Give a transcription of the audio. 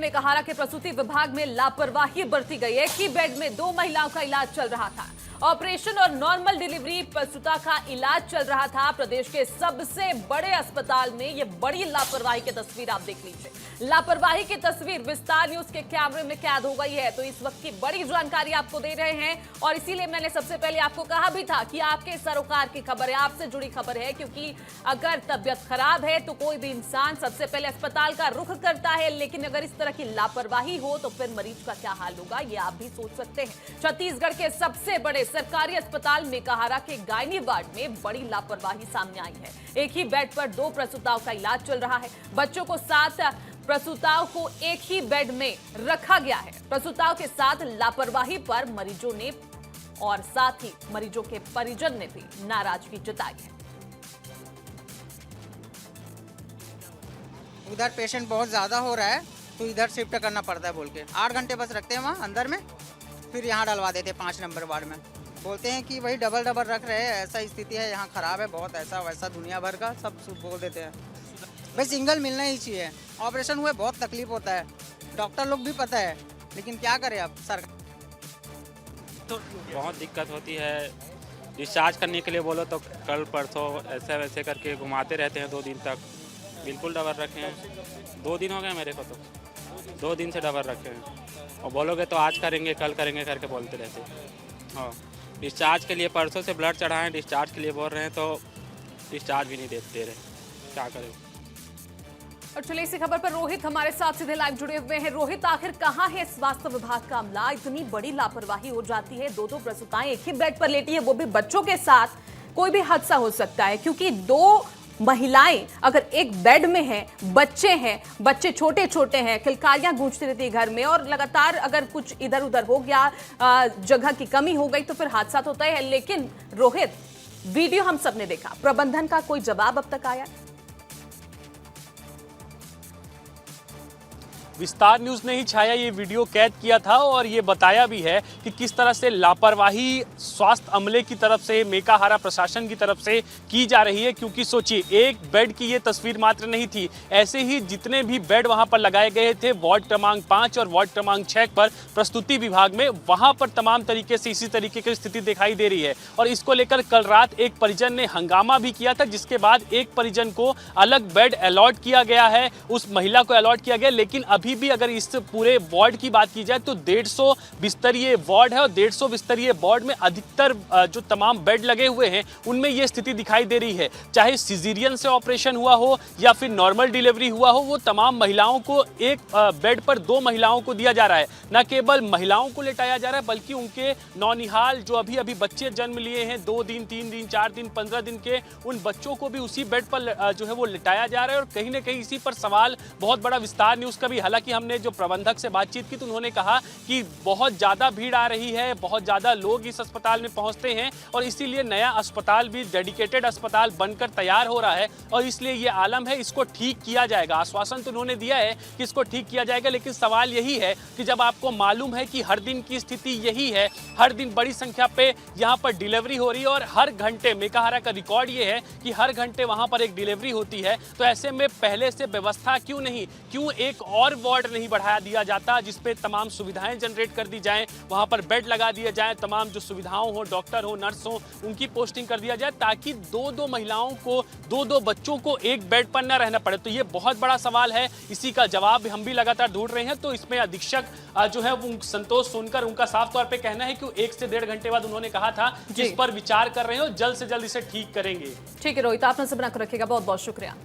मेकाहारा के प्रसूति विभाग में लापरवाही बरती गई। एक ही बेड में 2 महिलाओं का इलाज चल रहा था। ऑपरेशन और नॉर्मल डिलीवरी प्रसूता का इलाज चल रहा था। प्रदेश के सबसे बड़े अस्पताल में ये बड़ी लापरवाही की तस्वीर आप देख लीजिए। लापरवाही की तस्वीर विस्तार न्यूज के कैमरे में कैद हो गई है। तो इस वक्त की बड़ी जानकारी आपको दे रहे हैं और इसीलिए मैंने सबसे पहले आपको कहा भी था कि आपके सरोकार की खबर है, आपसे जुड़ी खबर है, क्योंकि अगर तबियत खराब है तो कोई भी इंसान सबसे पहले अस्पताल का रुख करता है, लेकिन अगर इस तरह की लापरवाही हो तो फिर मरीज का क्या हाल होगा ये आप भी सोच सकते हैं। छत्तीसगढ़ के सबसे बड़े सरकारी अस्पताल मेकाहारा के गायनी वार्ड में बड़ी लापरवाही सामने आई है। एक ही बेड पर 2 प्रसूताओं का इलाज चल रहा है। बच्चों को 7 प्रसूताओं को एक ही बेड में रखा गया है। प्रसूताओं के साथ लापरवाही पर मरीजों ने और साथ ही मरीजों के परिजन ने भी नाराजगी जताई है। उधर पेशेंट बहुत ज़्यादा हो रहा है तो इधर शिफ्ट करना पड़ता है बोल के 8 घंटे बस रखते हैं वहाँ अंदर में, फिर यहाँ डलवा देते हैं 5 नंबर वार्ड में। बोलते हैं कि वही डबल रख रहे हैं, ऐसा स्थिति है यहाँ ख़राब है बहुत, ऐसा वैसा दुनिया भर का सब बोल देते हैं। भाई सिंगल मिलना ही चाहिए। ऑपरेशन हुए बहुत तकलीफ होता है, डॉक्टर लोग भी पता है, लेकिन क्या करें अब सरकार तो बहुत दिक्कत होती है। डिस्चार्ज करने के लिए बोलो तो कल परसों ऐसे वैसे करके घुमाते रहते हैं 2 दिन तक। बिल्कुल डबल रखे हैं, 2 दिन हो गए मेरे को तो 2 दिन से डबल रखे हैं और बोलोगे तो आज करेंगे कल करेंगे करके बोलते रहते हैं। हाँ, डिस्चार्ज के लिए परसों से ब्लड चढ़ाएं, डिस्चार्ज के लिए बोल रहे हैं तो डिस्चार्ज भी नहीं दे रहे, क्या करें। और चलिए इसी खबर पर रोहित हमारे साथ सीधे लाइव जुड़े हुए हैं। रोहित, आखिर कहां है स्वास्थ्य विभाग का अमला? इतनी बड़ी लापरवाही हो जाती है, 2 प्रसूताएं एक ही बेड पर लेटी है, वो भी बच्चों के साथ। कोई भी हादसा हो सकता है क्योंकि 2 महिलाएं अगर एक बेड में हैं, बच्चे छोटे छोटे हैं, किलकारियां गूंजती रहती है घर में, और लगातार अगर कुछ इधर उधर हो गया, जगह की कमी हो गई तो फिर हादसा तो होता है। लेकिन रोहित, वीडियो हम सबने देखा, प्रबंधन का कोई जवाब अब तक आया? विस्तार न्यूज ने ही छाया ये वीडियो कैद किया था और ये बताया भी है कि किस तरह से लापरवाही स्वास्थ्य अमले की तरफ से, मेकाहारा प्रशासन की तरफ से की जा रही है। क्योंकि सोचिए, एक बेड की ये तस्वीर मात्र नहीं थी, ऐसे ही जितने भी बेड वहां पर लगाए गए थे वार्ड क्रमांक 5 और वार्ड क्रमांक 6 पर प्रस्तुति विभाग में, वहां पर तमाम तरीके से इसी तरीके की स्थिति दिखाई दे रही है। और इसको लेकर कल रात एक परिजन ने हंगामा भी किया था, जिसके बाद एक परिजन को अलग बेड अलॉट किया गया है, उस महिला को अलॉट किया गया। लेकिन अभी भी अगर इस पूरे वार्ड की बात की जाए तो 150 बिस्तरीय वार्ड है और 150 बिस्तरीय वार्ड में अधिकतर जो तमाम बेड लगे हुए हैं उनमें यह स्थिति दिखाई दे रही है। चाहे सिजेरियन से ऑपरेशन हुआ हो या फिर नॉर्मल डिलीवरी हुआ हो, वो तमाम महिलाओं को एक बेड पर 2 महिलाओं को दिया जा रहा है। न केवल महिलाओं को लेटाया जा रहा है बल्कि उनके नौनिहाल जो अभी अभी बच्चे जन्म लिए हैं, 2 दिन 3 दिन 4 दिन 15 दिन के, उन बच्चों को भी उसी बेड पर जो है वो लिटाया जा रहा है। और कहीं ना कहीं इसी पर सवाल बहुत बड़ा विस्तार न्यूज का भी। हालांकि हमने जो प्रबंधक से बातचीत की तो उन्होंने कहा कि बहुत ज्यादा भीड़ आ रही है, बहुत ज्यादा लोग इस अस्पताल में पहुंचते हैं और इसीलिए नया अस्पताल भी डेडिकेटेड अस्पताल बनकर तैयार हो रहा है और इसलिए ये आलम है, इसको ठीक किया जाएगा। आश्वासन तो उन्होंने दिया है कि इसको ठीक किया जाएगा, लेकिन सवाल यही है कि जब आपको मालूम है कि हर दिन की स्थिति यही है, हर दिन बड़ी संख्या पे यहाँ पर डिलीवरी हो रही है और हर घंटे, मेकाहारा का रिकॉर्ड ये है कि हर घंटे वहां पर एक डिलीवरी होती है, तो ऐसे में पहले से व्यवस्था क्यों नहीं, क्यों एक और वार्ड नहीं बढ़ाया दिया जाता जिसपे तमाम सुविधाएं जनरेट कर दी जाएं, वहां पर बेड लगा दिया जाए, तमाम जो सुविधाओं हो, डॉक्टर हो, नर्स हो, उनकी पोस्टिंग कर दिया जाए ताकि 2-2 महिलाओं को, 2-2 बच्चों को एक बेड पर न रहना पड़े। तो ये बहुत बड़ा सवाल है, इसी का जवाब हम भी लगातार ढूंढ रहे हैं। तो इसमें अधीक्षक जो है वो संतोष सोनकर, उनका साफ तौर पर कहना है कि 1 से 1.5 घंटे बाद उन्होंने कहा था कि इस पर विचार कर रहे हो, जल्द से जल्द इसे ठीक करेंगे। ठीक है रोहित, आप नजर बनाकर रखिएगा, बहुत बहुत शुक्रिया।